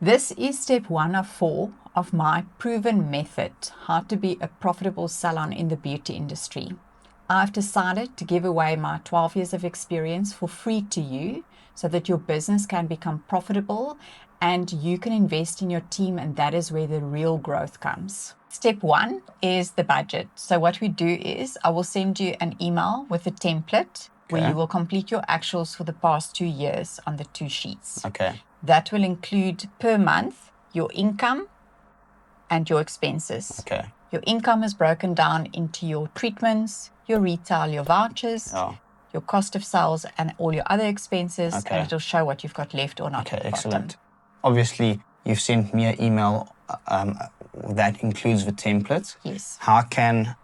This is step 1 of 4 of my proven method, how to be a profitable salon in the beauty industry. I've decided to give away my 12 years of experience for free to you so that your business can become profitable and you can invest in your team, and that is where the real growth comes. Step 1 is the budget. So what we do is I will send you an email with a template where you will complete your actuals for the past 2 years on the 2 sheets. Okay. That will include per month your income and your expenses. Okay. Your income is broken down into your treatments, your retail, your vouchers, your cost of sales, and all your other expenses, and it'll show what you've got left or not. Okay, excellent. Obviously, you've sent me an email that includes the template. Yes. How can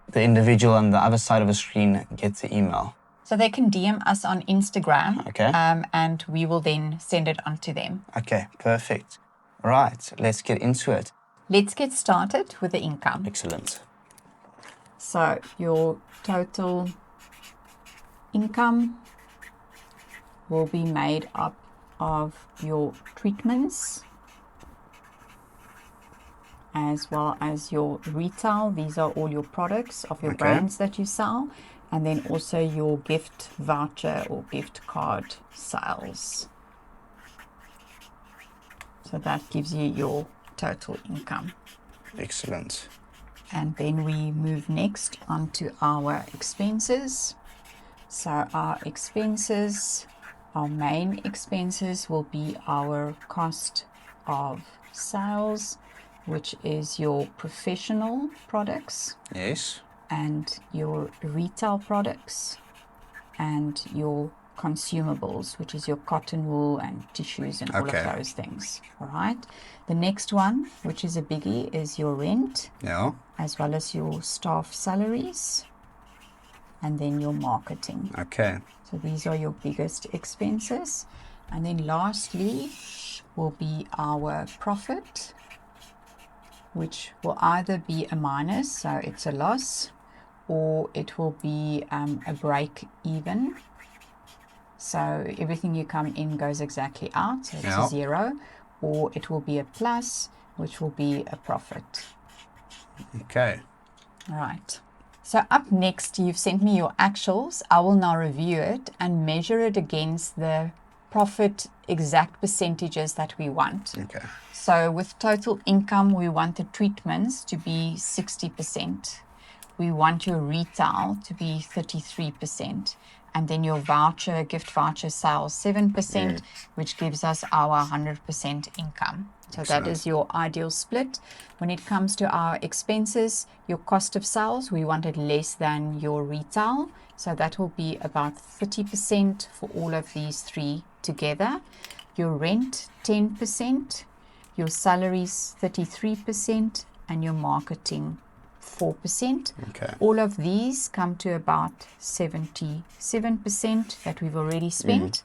the individual on the other side of the screen get the email? So they can DM us on Instagram, and we will then send it on to them. Okay, perfect. Right, let's get into it. Let's get started with the income. Excellent. So your total income will be made up of your treatments as well as your retail. These are all your products of your brands that you sell, and then also your gift voucher or gift card sales. So that gives you your total income. Excellent. And then we move next on to our expenses. So our expenses, our main expenses will be our cost of sales, which is your professional products. Yes. And your retail products and your consumables, which is your cotton wool and tissues and all of those things. All right. The next one, which is a biggie, is your rent, as well as your staff salaries, and then your marketing. Okay. So these are your biggest expenses. And then lastly will be our profit, which will either be a minus, so it's a loss, or it will be a break even. So everything you come in goes exactly out, so it's a 0, or it will be a plus, which will be a profit. Okay. All right. So up next, you've sent me your actuals. I will now review it and measure it against the profit exact percentages that we want. Okay. So with total income, we want the treatments to be 60%. We want your retail to be 33%. And then your voucher, gift voucher sales, 7%, which gives us our 100% income. So that is your ideal split. When it comes to our expenses, your cost of sales, we want it less than your retail. So that will be about 30% for all of these three together. Your rent, 10%. Your salaries, 33%. And your marketing, 4%. Okay. All of these come to about 77% that we've already spent.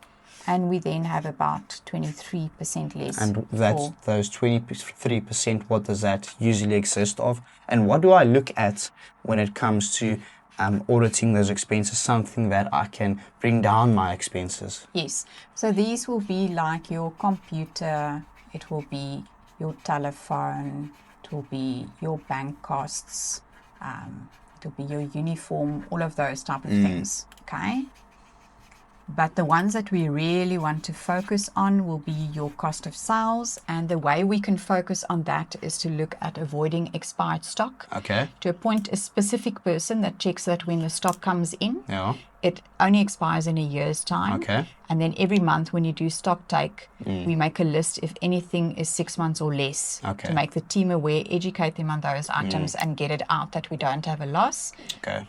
And we then have about 23% less. And that's those 23%, what does that usually consist of? And what do I look at when it comes to auditing those expenses, something that I can bring down my expenses? Yes. So these will be like your computer, it will be your telephone, it will be your bank costs, it will be your uniform, all of those type of things. Okay. But the ones that we really want to focus on will be your cost of sales. And the way we can focus on that is to look at avoiding expired stock. Okay. To appoint a specific person that checks that when the stock comes in, Yeah. it only expires in a year's time. Okay. And then every month when you do stock take, we make a list if anything is 6 months or less to make the team aware, educate them on those items and get it out that we don't have a loss. Okay.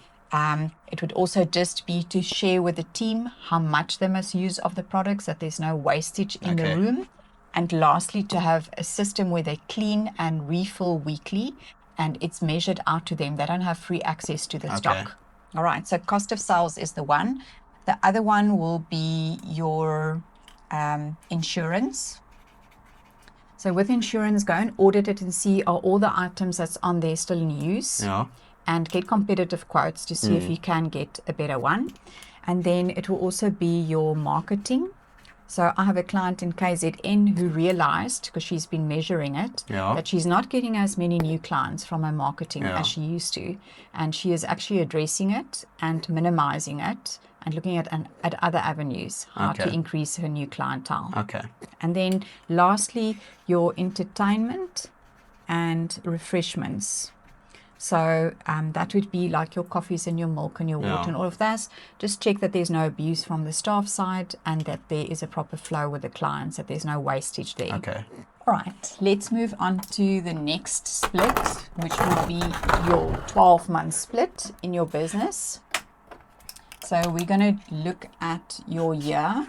It would also just be to share with the team how much they must use of the products, that there's no wastage in the room. And lastly, to have a system where they clean and refill weekly, and it's measured out to them. They don't have free access to the stock. All right, so cost of sales is the one. The other one will be your insurance. So with insurance, go and audit it and see are all the items that's on there still in use. Yeah. And get competitive quotes to see if you can get a better one. And then it will also be your marketing. So I have a client in KZN who realized, because she's been measuring it, Yeah. that she's not getting as many new clients from her marketing Yeah. as she used to. And she is actually addressing it and minimizing it and looking at other avenues, how to Okay. increase her new clientele. Okay. And then lastly, your entertainment and refreshments. So that would be like your coffees and your milk and your water Yeah. and all of that. Just check that there's no abuse from the staff side and that there is a proper flow with the clients, that there's no wastage there. Okay. All right, let's move on to the next split, which would be your 12-month split in your business. So we're going to look at your year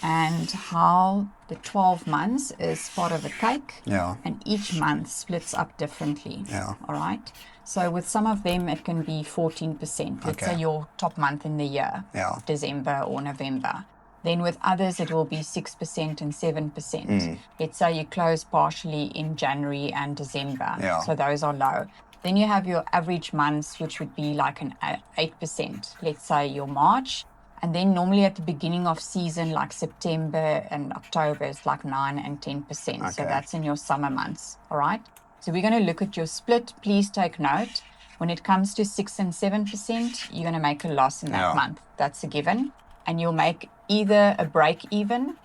and how the 12 months is part of a cake. Yeah. And each month splits up differently. Yeah. All right. So with some of them, it can be 14%. Let's say your top month in the year, Yeah. December or November. Then with others, it will be 6% and 7%. Let's say you close partially in January and December. Yeah. So those are low. Then you have your average months, which would be like an 8%. Let's say your March. And then normally at the beginning of season, like September and October, it's like 9 and 10%. Okay. So that's in your summer months. All right. So we're going to look at your split. Please take note. When it comes to 6 and 7%, you're going to make a loss in that month. That's a given. And you'll make either a break even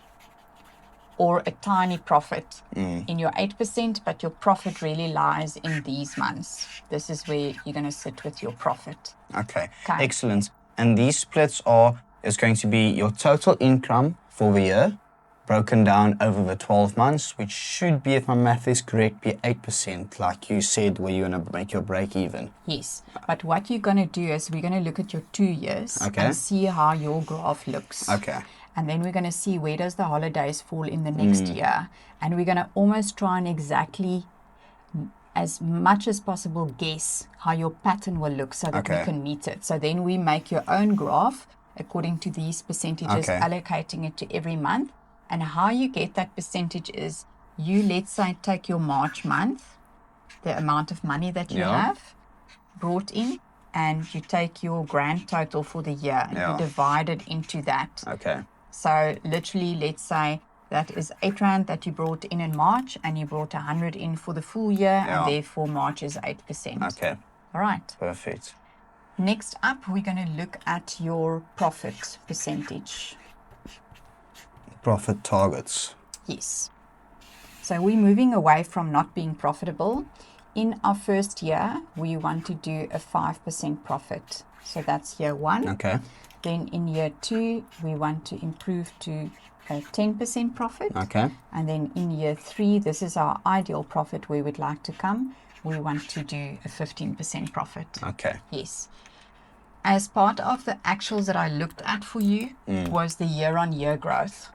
or a tiny profit in your 8%, but your profit really lies in these months. This is where you're going to sit with your profit. Okay. Excellent. And these splits is going to be your total income for the year, broken down over the 12 months, which should be, if my math is correct, be 8%, like you said, where you're going to make your break even. Yes. But what you're going to do is we're going to look at your 2 years and see how your graph looks. Okay. And then we're going to see where does the holidays fall in the next year. And we're going to almost try and exactly, as much as possible, guess how your pattern will look so that we can meet it. So then we make your own graph according to these percentages, allocating it to every month. And how you get that percentage is you, let's say, take your March month, the amount of money that you have brought in, and you take your grand total for the year and you divide it into that. Okay. So literally, let's say that is 8 Rand that you brought in March, and you brought 100 in for the full year, and therefore March is 8%. Okay. All right. Perfect. Next up, we're going to look at your profit percentage. Profit targets. Yes. So we're moving away from not being profitable. In our first year, we want to do a 5% profit. So that's year 1. Okay. Then in year 2, we want to improve to a 10% profit. Okay. And then in year 3, this is our ideal profit where we'd like to come. We want to do a 15% profit. Okay. Yes. As part of the actuals that I looked at for you was the year-on-year growth.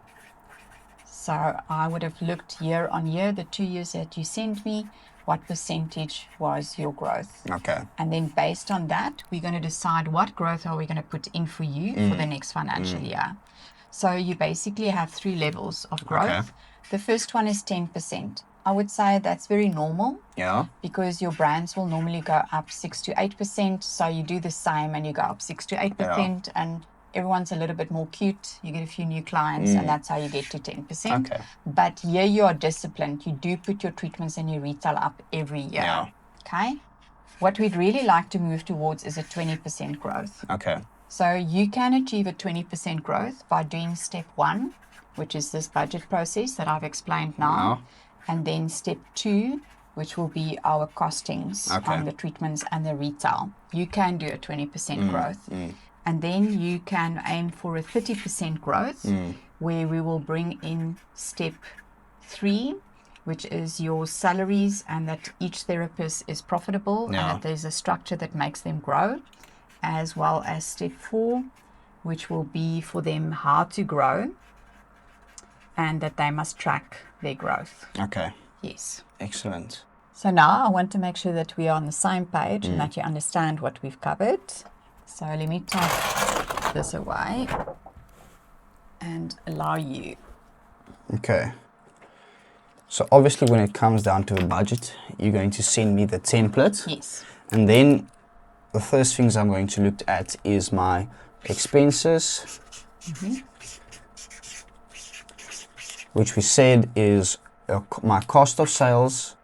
So I would have looked year on year, the 2 years that you sent me, what percentage was your growth. Okay. And then based on that, we're going to decide what growth are we going to put in for you for the next financial year. So you basically have 3 levels of growth. Okay. The first one is 10%. I would say that's very normal. Yeah. Because your brands will normally go up 6 to 8%. So you do the same and you go up 6 to 8%. And everyone's a little bit more cute. You get a few new clients and that's how you get to 10%. Okay. But here you are disciplined. You do put your treatments and your retail up every year. Yeah. Okay. What we'd really like to move towards is a 20% growth. Okay. So you can achieve a 20% growth by doing step 1, which is this budget process that I've explained now. And then step 2, which will be our costings on the treatments and the retail. You can do a 20% growth. And then you can aim for a 30% growth, where we will bring in step 3, which is your salaries and that each therapist is profitable and that there's a structure that makes them grow, as well as step 4, which will be for them how to grow and that they must track their growth. Okay. Yes. Excellent. So now I want to make sure that we are on the same page and that you understand what we've covered. So let me take this away and allow you. Okay. So obviously when it comes down to a budget, you're going to send me the template. Yes. And then the first things I'm going to look at is my expenses. which we said is my cost of sales,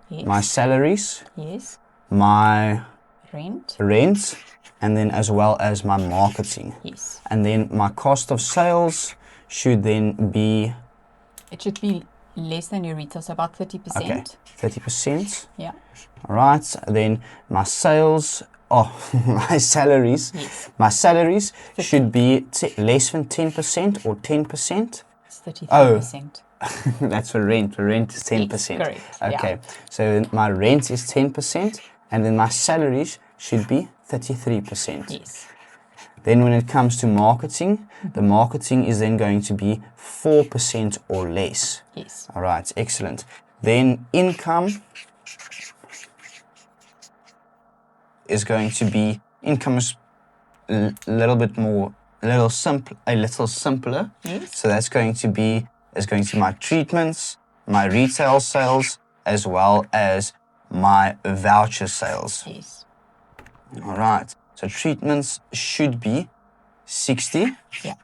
Yes. my salaries, Yes. my Rent. and then as well as my marketing. Yes. And then my cost of sales should then be... It should be less than your retail, so about 30%. Okay, 30%. Yeah. All right, then my sales, my salaries. Yes. My salaries 50. should be less than 10% or 10%. It's 33%. That's for rent. For rent is 10%. Yes, correct. Okay, Yeah. so my rent is 10%, and then my salaries should be 33%. Yes. Then when it comes to marketing, the marketing is then going to be 4% or less. Yes. All right, excellent. Then income is going to be, income is a little simpler. Yes. So that's going to be, my treatments, my retail sales, as well as my voucher sales. Yes. All right. So treatments should be 60. Yeah.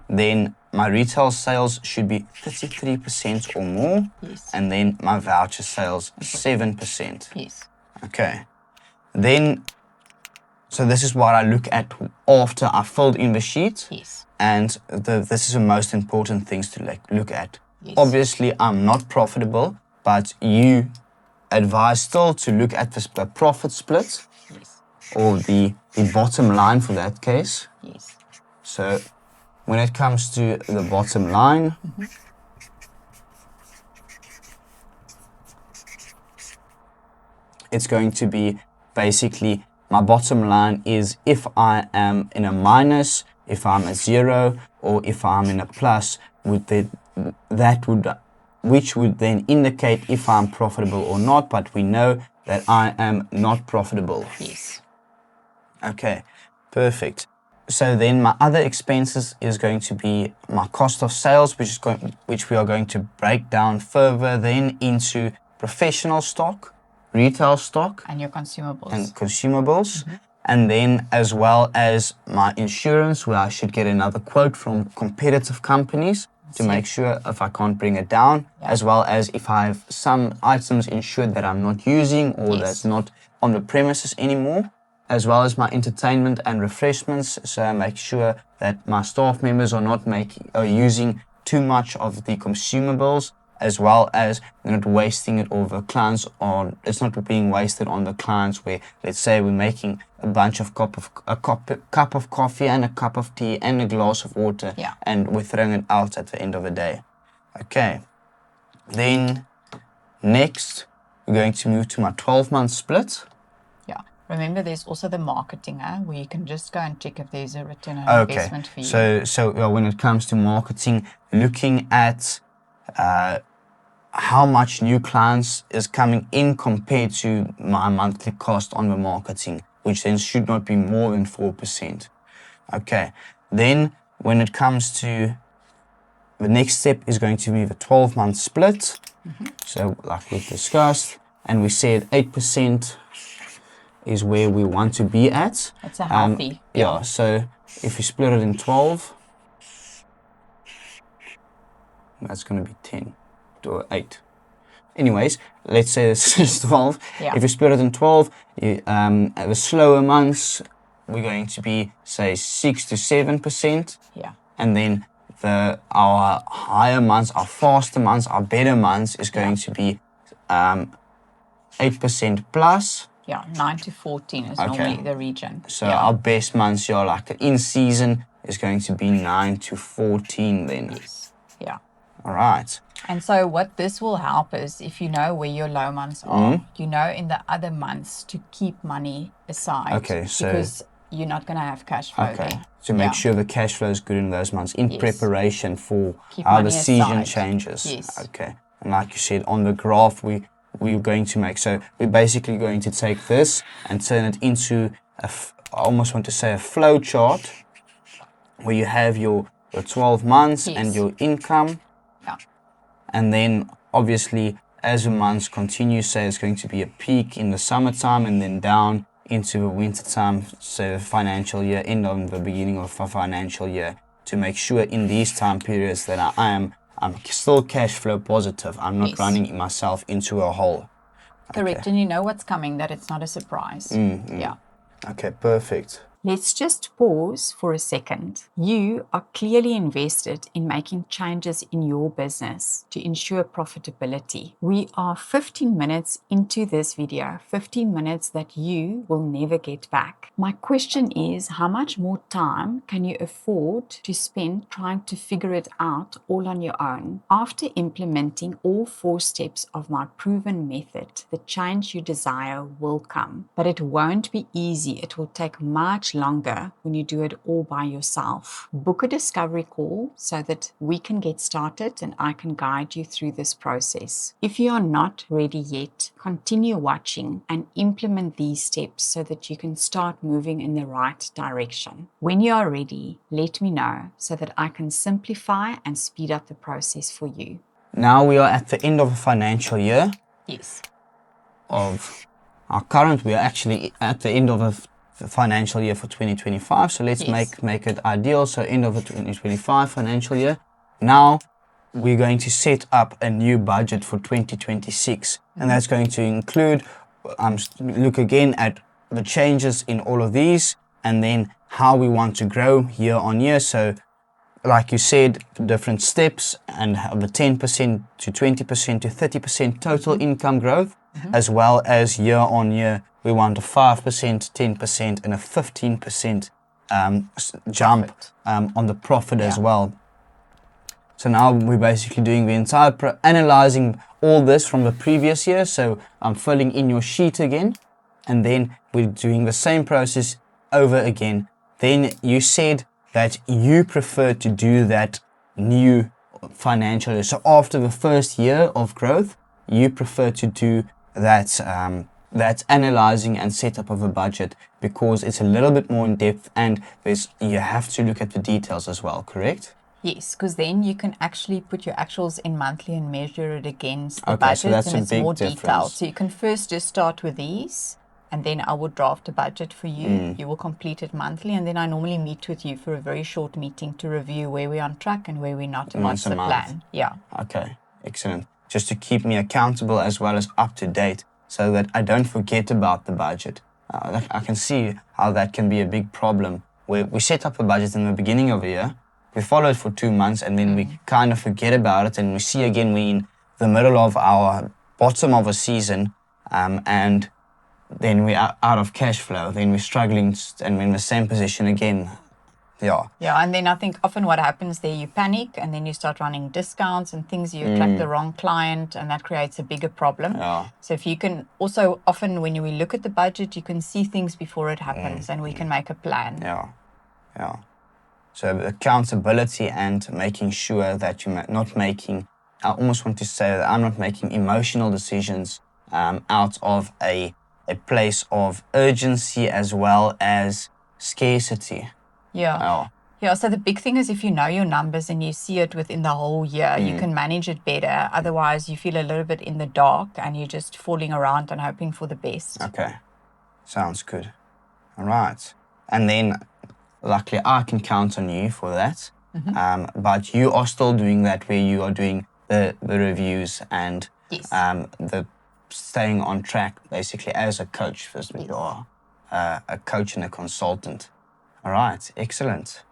Then my retail sales should be 33% or more. Yes. And then my voucher sales 7%. Yes. Okay. Then, so this is what I look at after I filled in the sheet. Yes. And this is the most important things to look at. Yes. Obviously, I'm not profitable, but you advise still to look at the profit split. Yes. Or the bottom line for that case. Yes. So when it comes to the bottom line, it's going to be basically, my bottom line is if I am in a minus, if I'm a 0, or if I'm in a plus, which would then indicate if I'm profitable or not, but we know that I am not profitable. Yes. Okay, perfect. So then my other expenses is going to be my cost of sales, which we are going to break down further then into professional stock, retail stock, and your consumables. And then as well as my insurance, where I should get another quote from competitive companies to make sure if I can't bring it down, as well as if I have some items insured that I'm not using or that's not on the premises anymore, as well as my entertainment and refreshments. So I make sure that my staff members are not using too much of the consumables, as well as not wasting it over clients, or it's not being wasted on the clients where, let's say, we're making a bunch of cup of coffee and a cup of tea and a glass of water, and we're throwing it out at the end of the day. Okay. Then next, we're going to move to my 12-month split. Yeah. Remember, there's also the marketing, where you can just go and check if there's a return on investment for you. So when it comes to marketing, looking at how much new clients is coming in compared to my monthly cost on the marketing, which then should not be more than 4%. Okay. Then when it comes to the next step is going to be the 12-month split. So like we've discussed, and we said 8% is where we want to be at. It's a healthy. So if you split it in 12, that's going to be 10 or 8. Anyways, let's say this is 12. Yeah. If you split it in 12, the slower months, we're going to be, say, 6 to 7%. Yeah. And then our higher months, our faster months, our better months is going to be 8% plus. Yeah, 9 to 14 is normally the region. So our best months, like in season, is going to be 9 to 14 then. Yes. Yeah. All right. And so what this will help is, if you know where your low months are, you know in the other months to keep money aside. Okay, so because you're not going to have cash flow there. To make sure the cash flow is good in those months in preparation for keep how the money season aside. changes. Yes. Okay. And like you said, on the graph, we're going to make, so we're basically going to take this and turn it into I almost want to say a flow chart, where you have your 12 months and your income. Yeah. And then obviously as the months continue, say it's going to be a peak in the summertime and then down into the winter time, so financial year, end of the beginning of a financial year, to make sure in these time periods that I'm still cash flow positive. I'm not Yes. running myself into a hole. Correct. Okay. And you know what's coming, that it's not a surprise. Yeah. Okay, perfect. Let's just pause for a second. You are clearly invested in making changes in your business to ensure profitability. We are 15 minutes into this video, 15 minutes that you will never get back. My question is, how much more time can you afford to spend trying to figure it out all on your own? After implementing all 4 steps of my proven method, the change you desire will come. But it won't be easy. It will take much longer when you do it all by yourself. Book a discovery call so that we can get started and I can guide you through this process. If you are not ready yet, continue watching and implement these steps so that you can start moving in the right direction. When you are ready, let me know so that I can simplify and speed up the process for you. Now we are at the end of a financial year. Yes. We are actually at the end of a financial year for 2025. So let's make it ideal. So end of the 2025 financial year. Now we're going to set up a new budget for 2026. And that's going to include, look again at the changes in all of these and then how we want to grow year on year. So like you said, different steps and the 10% to 20% to 30% total income growth, as well as year on year, we want a 5%, 10% and a 15% jump on the profit as well. So now we're basically doing the entire, analyzing all this from the previous year. So I'm filling in your sheet again, and then we're doing the same process over again. Then you said that you prefer to do that new financial year. So after the first year of growth, you prefer to do that analyzing and setup of a budget because it's a little bit more in depth and you have to look at the details as well, correct? Yes, because then you can actually put your actuals in monthly and measure it against the Okay, budget, so that's and a it's big more difference. detailed. So you can first just start with these, and then I will draft a budget for you. You will complete it monthly, and then I normally meet with you for a very short meeting to review where we're on track and where we're not, and what's the plan. Yeah. Okay, excellent. Just to keep me accountable as well as up to date so that I don't forget about the budget. I can see how that can be a big problem where we set up a budget in the beginning of the year, we follow it for 2 months and then we kind of forget about it and we see again we're in the middle of our bottom of a season and then we're out of cash flow, then we're struggling and we're in the same position again. Yeah, and then I think often what happens there, you panic and then you start running discounts and things, you attract the wrong client and that creates a bigger problem. So if you can also, often when we look at the budget, you can see things before it happens and we can make a plan. Yeah. So accountability and making sure that you're not making, I almost want to say that I'm not making emotional decisions out of a place of urgency as well as scarcity. Yeah, so the big thing is if you know your numbers and you see it within the whole year, you can manage it better. Otherwise, you feel a little bit in the dark and you're just falling around and hoping for the best. Okay, sounds good. All right. And then, luckily, I can count on you for that. But you are still doing that where you are doing the reviews and the staying on track, basically, as a coach. First, you are a coach and a consultant. All right, excellent.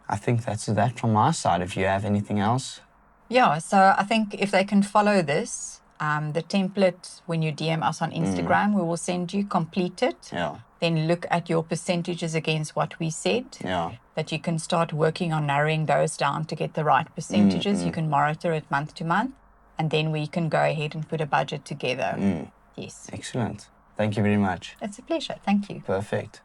I think that's that from my side. If you have anything else. Yeah, so I think if they can follow this, the template, when you DM us on Instagram, we will send you, complete it. Then look at your percentages against what we said. That you can start working on narrowing those down to get the right percentages. You can monitor it month to month, and then we can go ahead and put a budget together. Yes. Excellent. Thank you very much. It's a pleasure. Thank you. Perfect.